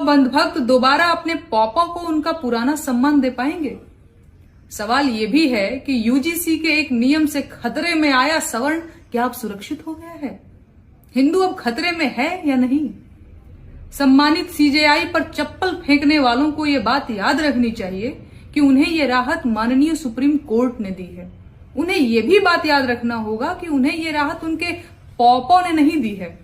अब अंधभक्त दोबारा अपने पॉपा को उनका पुराना सम्मान दे पाएंगे? सवाल ये भी है कि यूजीसी के एक नियम से खतरे में आया सवर्ण क्या अब सुरक्षित हो गया है? हिंदू अब खतरे में है या नहीं? सम्मानित सीजेआई पर चप्पल फेंकने वालों को यह बात याद रखनी चाहिए कि उन्हें यह राहत माननीय सुप्रीम कोर्ट ने दी है। उन्हें यह भी बात याद रखना होगा कि उन्हें यह राहत उनके पॉपों ने नहीं दी है।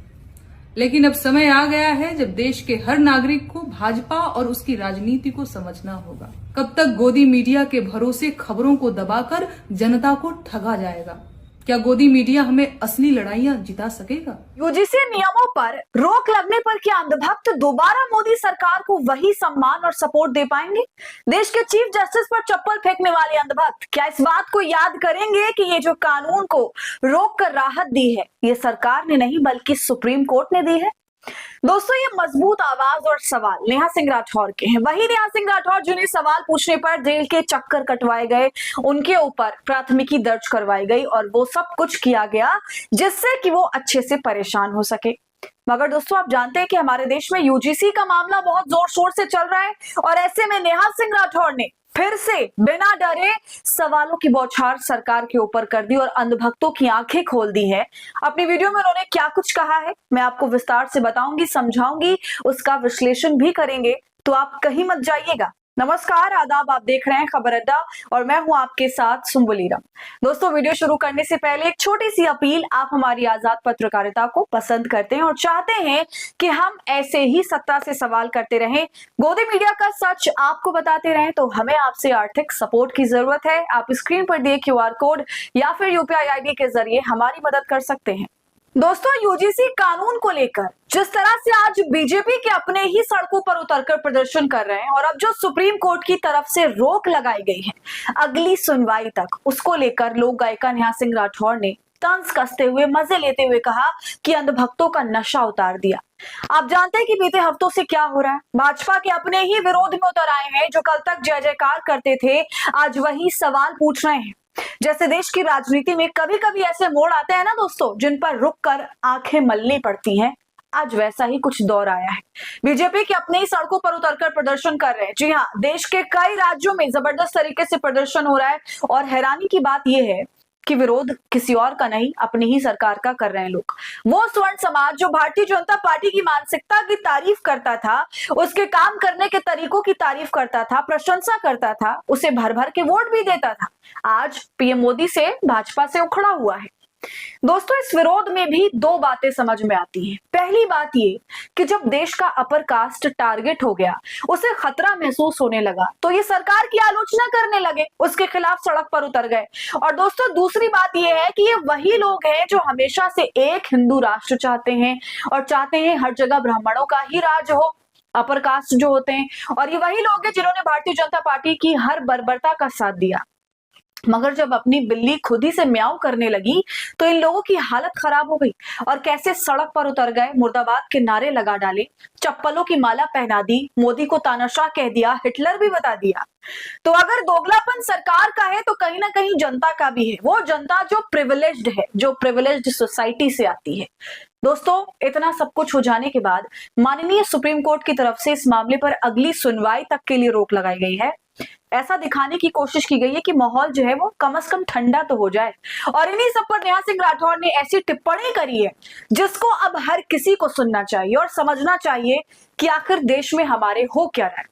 लेकिन अब समय आ गया है जब देश के हर नागरिक को भाजपा और उसकी राजनीति को समझना होगा। कब तक गोदी मीडिया के भरोसे खबरों को दबाकर जनता को ठगा जाएगा? क्या गोदी मीडिया हमें असली लड़ाइयां जिता सकेगा? यूजीसी नियमों पर रोक लगने पर क्या अंधभक्त दोबारा मोदी सरकार को वही सम्मान और सपोर्ट दे पाएंगे? देश के चीफ जस्टिस पर चप्पल फेंकने वाले अंधभक्त क्या इस बात को याद करेंगे कि ये जो कानून को रोक कर राहत दी है, ये सरकार ने नहीं बल्कि सुप्रीम कोर्ट ने दी है? दोस्तों, ये मजबूत आवाज और सवाल नेहा सिंह राठौर के हैं। वही नेहा सिंह राठौर जिन्हें सवाल पूछने पर जेल के चक्कर कटवाए गए, उनके ऊपर प्राथमिकी दर्ज करवाई गई और वो सब कुछ किया गया जिससे कि वो अच्छे से परेशान हो सके। मगर दोस्तों, आप जानते हैं कि हमारे देश में यूजीसी का मामला बहुत जोर शोर से चल रहा है और ऐसे में नेहा सिंह राठौर ने फिर से बिना डरे सवालों की बौछार सरकार के ऊपर कर दी और अंधभक्तों की आंखें खोल दी है। अपनी वीडियो में उन्होंने क्या कुछ कहा है मैं आपको विस्तार से बताऊंगी, समझाऊंगी, उसका विश्लेषण भी करेंगे, तो आप कहीं मत जाइएगा। नमस्कार, आदाब, आप देख रहे हैं खबर अड्डा और मैं हूं आपके साथ सुम्बुली राम। दोस्तों, वीडियो शुरू करने से पहले एक छोटी सी अपील, आप हमारी आजाद पत्रकारिता को पसंद करते हैं और चाहते हैं कि हम ऐसे ही सत्ता से सवाल करते रहें, गोदी मीडिया का सच आपको बताते रहें, तो हमें आपसे आर्थिक सपोर्ट की जरूरत है। आप स्क्रीन पर दिए क्यूआर कोड या फिर यूपीआई आईडी के जरिए हमारी मदद कर सकते हैं। दोस्तों, यूजीसी कानून को लेकर जिस तरह से आज बीजेपी के अपने ही सड़कों पर उतरकर प्रदर्शन कर रहे हैं और अब जो सुप्रीम कोर्ट की तरफ से रोक लगाई गई है अगली सुनवाई तक, उसको लेकर लोक गायिका नेहा सिंह राठौर ने तंज कसते हुए, मजे लेते हुए कहा कि अंधभक्तों का नशा उतार दिया। आप जानते हैं कि बीते हफ्तों से क्या हो रहा है? भाजपा के अपने ही विरोध में उतर आए हैं जो कल तक जय जयकार करते थे, आज वही सवाल पूछ रहे हैं। जैसे देश की राजनीति में कभी कभी ऐसे मोड़ आते हैं ना दोस्तों, जिन पर रुक कर आंखें मलनी पड़ती हैं, आज वैसा ही कुछ दौर आया है। बीजेपी के अपने ही सड़कों पर उतरकर प्रदर्शन कर रहे हैं। जी हाँ, देश के कई राज्यों में जबरदस्त तरीके से प्रदर्शन हो रहा है और हैरानी की बात यह है कि विरोध किसी और का नहीं, अपनी ही सरकार का कर रहे हैं लोग। वो स्वर्ण समाज जो भारतीय जनता पार्टी की मानसिकता की तारीफ करता था, उसके काम करने के तरीकों की तारीफ करता था, प्रशंसा करता था, उसे भर भर के वोट भी देता था, आज पीएम मोदी से भाजपा से उखड़ा हुआ है। दोस्तों, इस विरोध में भी दो बातें समझ में आती हैं। पहली बात ये कि जब देश का अपर कास्ट टारगेट हो गया, उसे खतरा महसूस होने लगा, तो ये सरकार की आलोचना करने लगे, उसके खिलाफ सड़क पर उतर गए। और दोस्तों, दूसरी बात ये है कि ये वही लोग हैं जो हमेशा से एक हिंदू राष्ट्र चाहते हैं और चाहते हैं हर जगह ब्राह्मणों का ही राज हो, अपर कास्ट जो होते हैं, और ये वही लोग हैं जिन्होंने भारतीय जनता पार्टी की हर बर्बरता का साथ दिया। मगर जब अपनी बिल्ली खुद ही से म्याऊं करने लगी तो इन लोगों की हालत खराब हो गई और कैसे सड़क पर उतर गए, मुर्दाबाद के नारे लगा डाले, चप्पलों की माला पहना दी, मोदी को तानाशाह कह दिया, हिटलर भी बता दिया। तो अगर दोगलापन सरकार का है तो कहीं ना कहीं जनता का भी है, वो जनता जो प्रिविलेज्ड है, जो प्रिविलेज्ड सोसाइटी से आती है। दोस्तों, इतना सब कुछ हो जाने के बाद माननीय सुप्रीम कोर्ट की तरफ से इस मामले पर अगली सुनवाई तक के लिए रोक लगाई गई है। ऐसा दिखाने की कोशिश की गई है कि माहौल जो है वो कम से कम ठंडा तो हो जाए और इन्हीं सब पर नेहा सिंह राठौर ने ऐसी टिप्पणी करी है जिसको अब हर किसी को सुनना चाहिए और समझना चाहिए कि आखिर देश में हमारे हो क्या रहा है।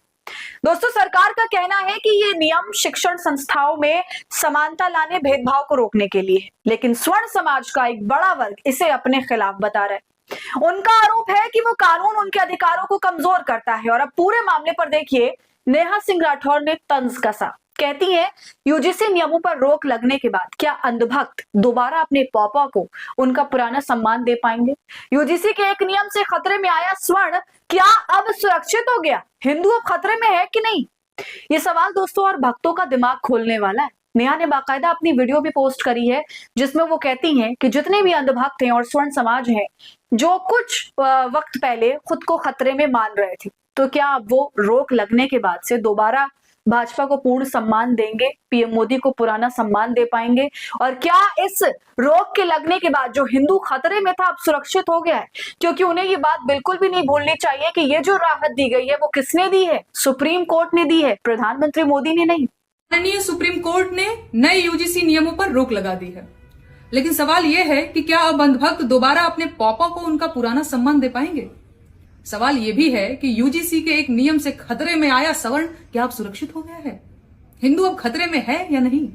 दोस्तों, सरकार का कहना है कि ये नियम शिक्षण संस्थाओं में समानता लाने, भेदभाव को रोकने के लिए है, लेकिन स्वर्ण समाज का एक बड़ा वर्ग इसे अपने खिलाफ बता रहा है। उनका आरोप है कि वो कानून उनके अधिकारों को कमजोर करता है और अब पूरे मामले पर देखिए नेहा सिंह राठौर ने तंज कसा। कहती है, यूजीसी नियमों पर रोक लगने के बाद क्या अंधभक्त दोबारा अपने पापा को उनका पुराना सम्मान दे पाएंगे? यूजीसी के एक नियम से खतरे में आया स्वर्ण क्या अब सुरक्षित हो गया? हिंदू अब खतरे में है कि नहीं? ये सवाल दोस्तों और भक्तों का दिमाग खोलने वाला है। नेहा ने बाकायदा अपनी वीडियो भी पोस्ट करी है जिसमें वो कहती हैं कि जितने भी अंधभक्त हैं और स्वर्ण समाज हैं जो कुछ वक्त पहले खुद को खतरे में मान रहे थे, तो क्या अब वो रोक लगने के बाद से दोबारा भाजपा को पूर्ण सम्मान देंगे, पीएम मोदी को पुराना सम्मान दे पाएंगे? और क्या इस रोक के लगने के बाद जो हिंदू खतरे में था अब सुरक्षित हो गया है? क्योंकि उन्हें ये बात बिल्कुल भी नहीं भूलनी चाहिए कि ये जो राहत दी गई है वो किसने दी है? सुप्रीम कोर्ट ने दी है, प्रधानमंत्री मोदी ने नहीं। माननीय सुप्रीम कोर्ट ने नए यूजीसी नियमों पर रोक लगा दी है, लेकिन सवाल यह है कि क्या अब अंधभक्त दोबारा अपने पापा को उनका पुराना सम्मान दे पाएंगे? सवाल यह भी है कि यूजीसी के एक नियम से खतरे में आया सवर्ण क्या अब सुरक्षित हो गया है? हिंदू अब खतरे में है या नहीं?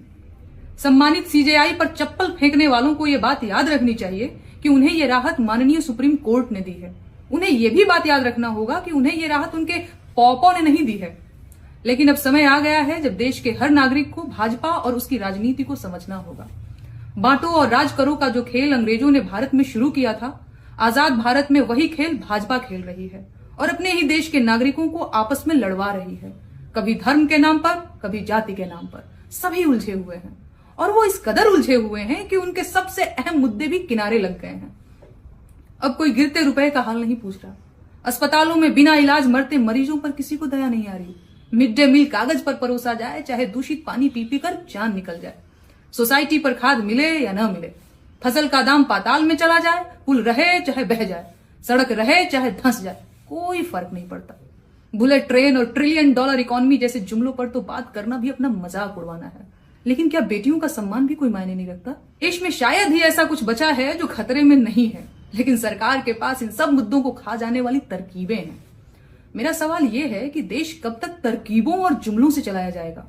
सम्मानित सीजेआई पर चप्पल फेंकने वालों को यह बात याद रखनी चाहिए कि उन्हें यह राहत माननीय सुप्रीम कोर्ट ने दी है। उन्हें यह भी बात याद रखना होगा कि उन्हें यह राहत उनके पापा ने नहीं दी है। लेकिन अब समय आ गया है जब देश के हर नागरिक को भाजपा और उसकी राजनीति को समझना होगा। बांटो और राज करो का जो खेल अंग्रेजों ने भारत में शुरू किया था, आजाद भारत में वही खेल भाजपा खेल रही है और अपने ही देश के नागरिकों को आपस में लड़वा रही है। कभी धर्म के नाम पर, कभी जाति के नाम पर, सभी उलझे हुए हैं और वो इस कदर उलझे हुए हैं कि उनके सबसे अहम मुद्दे भी किनारे लग गए हैं। अब कोई गिरते रुपए का हाल नहीं पूछ रहा। अस्पतालों में बिना इलाज मरते मरीजों पर किसी को दया नहीं आ रही। मिड डे मील कागज पर परोसा जाए, चाहे दूषित पानी पी पी कर जान निकल जाए। सोसाइटी पर खाद मिले या न मिले, फसल का दाम पाताल में चला जाए, पुल रहे चाहे बह जाए, सड़क रहे चाहे धंस जाए, कोई फर्क नहीं पड़ता। बुलेट ट्रेन और ट्रिलियन डॉलर इकोनॉमी जैसे जुमलों पर तो बात करना भी अपना मजाक उड़वाना है, लेकिन क्या बेटियों का सम्मान भी कोई मायने नहीं रखता? देश में शायद ही ऐसा कुछ बचा है जो खतरे में नहीं है, लेकिन सरकार के पास इन सब मुद्दों को खा जाने वाली तरकीबें हैं। मेरा सवाल यह है कि देश कब तक तरकीबों और जुमलों से चलाया जाएगा?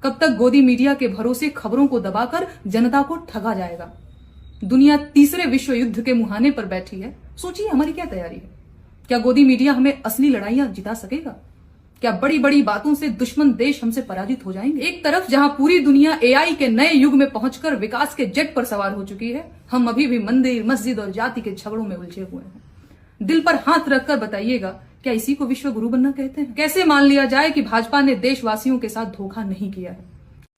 कब तक गोदी मीडिया के भरोसे खबरों को दबाकर जनता को ठगा जाएगा? दुनिया तीसरे विश्व युद्ध के मुहाने पर बैठी है, सोचिए हमारी क्या तैयारी है? क्या गोदी मीडिया हमें असली लड़ाइयां जिता सकेगा? क्या बड़ी बड़ी बातों से दुश्मन देश हमसे पराजित हो जाएंगे? एक तरफ जहां पूरी दुनिया एआई के नए युग में पहुंचकर विकास के जेट पर सवार हो चुकी है, हम अभी भी मंदिर, मस्जिद और जाति के झगड़ों में उलझे हुए हैं। दिल पर हाथ रखकर बताइएगा, क्या इसी को विश्व गुरु बनना कहते हैं? कैसे मान लिया जाए कि भाजपा ने देशवासियों के साथ धोखा नहीं किया है?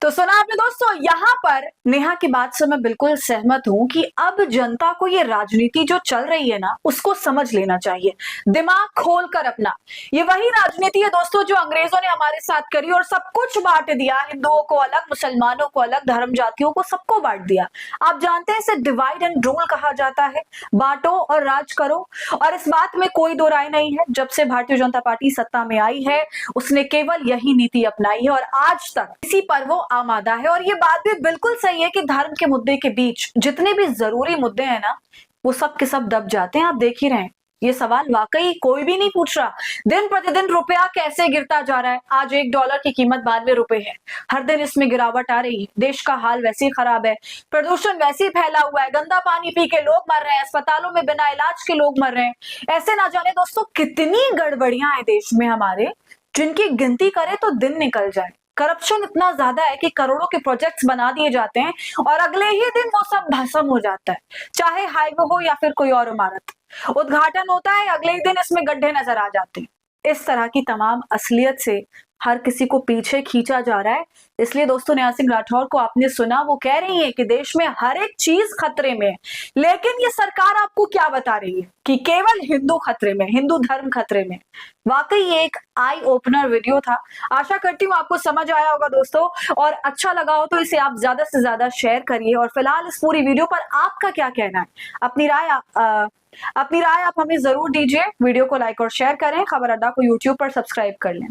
तो सुना आपने दोस्तों, यहाँ पर नेहा की बात से मैं बिल्कुल सहमत हूँ कि अब जनता को ये राजनीति जो चल रही है ना, उसको समझ लेना चाहिए, दिमाग खोलकर अपना। ये वही राजनीति है दोस्तों जो अंग्रेजों ने हमारे साथ करी और सब कुछ बांट दिया, हिंदुओं को अलग, मुसलमानों को अलग, धर्म जातियों को सबको बांट दिया। आप जानते हैं इसे डिवाइड एंड रूल कहा जाता है, बांटो और राज करो। और इस बात में कोई दो राय नहीं है, जब से भारतीय जनता पार्टी सत्ता में आई है उसने केवल यही नीति अपनाई है और आज तक इसी पर वो आमादा है। और ये बात भी बिल्कुल सही है कि धर्म के मुद्दे के बीच जितने भी जरूरी मुद्दे हैं ना, वो सब के सब दब जाते हैं। आप देख ही रहे हैं, ये सवाल वाकई कोई भी नहीं पूछ रहा। दिन प्रतिदिन रुपया कैसे गिरता जा रहा है। आज $1 की कीमत 92 रुपए है। हर दिन इसमें गिरावट आ रही है। देश का हाल वैसे ही खराब है, प्रदूषण वैसे ही फैला हुआ है, गंदा पानी पी के लोग मर रहे हैं, अस्पतालों में बिना इलाज के लोग मर रहे हैं। ऐसे ना जाने दोस्तों कितनी गड़बड़ियां हैं देश में हमारे, जिनकी गिनती करें तो दिन निकल जाए। करप्शन इतना ज्यादा है कि करोड़ों के प्रोजेक्ट्स बना दिए जाते हैं और अगले ही दिन वो सब भस्म हो जाता है, चाहे हाईवे हो या फिर कोई और इमारत। उद्घाटन होता है, अगले ही दिन इसमें गड्ढे नजर आ जाते हैं। इस तरह की तमाम असलियत से हर किसी को पीछे खींचा जा रहा है। इसलिए दोस्तों, नेहा सिंह राठौर को आपने सुना, वो कह रही है कि देश में हर एक चीज खतरे में है, लेकिन ये सरकार आपको क्या बता रही है कि केवल हिंदू खतरे में, हिंदू धर्म खतरे में। वाकई ये एक आई ओपनर वीडियो था। आशा करती हूँ आपको समझ आया होगा दोस्तों, और अच्छा लगा हो तो इसे आप ज्यादा से ज्यादा शेयर करिए। और फिलहाल इस पूरी वीडियो पर आपका क्या कहना है, अपनी राय आप हमें जरूर दीजिए। वीडियो को लाइक और शेयर करें। खबर अड्डा को यूट्यूब पर सब्सक्राइब कर लें।